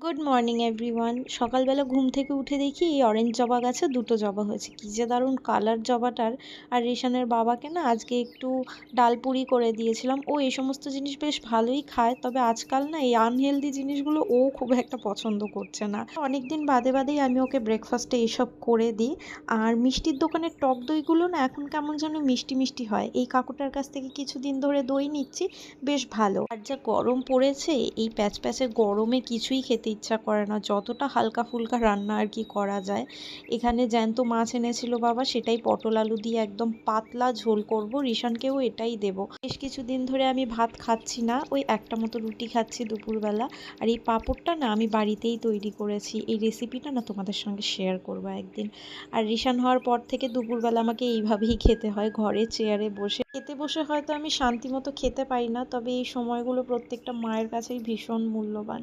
Good morning everyone. সকালবেলা ঘুম থেকে উঠে দেখি এই অরেঞ্জ জবা গাছে দুটো জবা হয়েছে। কী যে দারুণ কালার জবাটার। আর রিশানের বাবাকে না আজকে একটু ডালপুরি করে দিয়েছিলাম। ও এই সমস্ত জিনিস বেশ ভালোই খায়, তবে আজকাল না এই আনহেলদি জিনিসগুলো ও খুব একটা পছন্দ করছে না। অনেক দিন বাদে বাদেই আমি ওকে ব্রেকফাস্টে এইসব করে দিই। আর মিষ্টির দোকানের টক দইগুলো না এখন কেমন যেন মিষ্টি মিষ্টি হয়। এই কাকুটার কাছ থেকে কিছুদিন ধরে দই নিচ্ছি, বেশ ভালো। আর যা গরম পড়েছে, এই প্যাচ প্যাচে গরমে কিছুই খেতে ইচ্ছা করে না, যতটা হালকা ফুলকা রান্না আর কি করা যায়। এখানে জ্যান্ত মাছ এনেছিল বাবা, সেটাই পটল আলু দিয়ে একদম পাতলা ঝোল করব, রিশানকেও এটাই দেব। বেশ কিছুদিন ধরে আমি ভাত খাচ্ছি না, ওই একটা মতো রুটি খাচ্ছি দুপুরবেলা। আর এই পাঁপড়টা না আমি বাড়িতেই তৈরি করেছি, এই রেসিপিটা না তোমাদের সঙ্গে শেয়ার করবো একদিন। আর রিশান হওয়ার পর থেকে দুপুরবেলা আমাকে এইভাবেই খেতে হয়, ঘরে চেয়ারে বসে। খেতে বসে হয়তো আমি শান্তি মতো খেতে পারি না, তবে এই সময়গুলো প্রত্যেকটা মায়ের কাছেই ভীষণ মূল্যবান।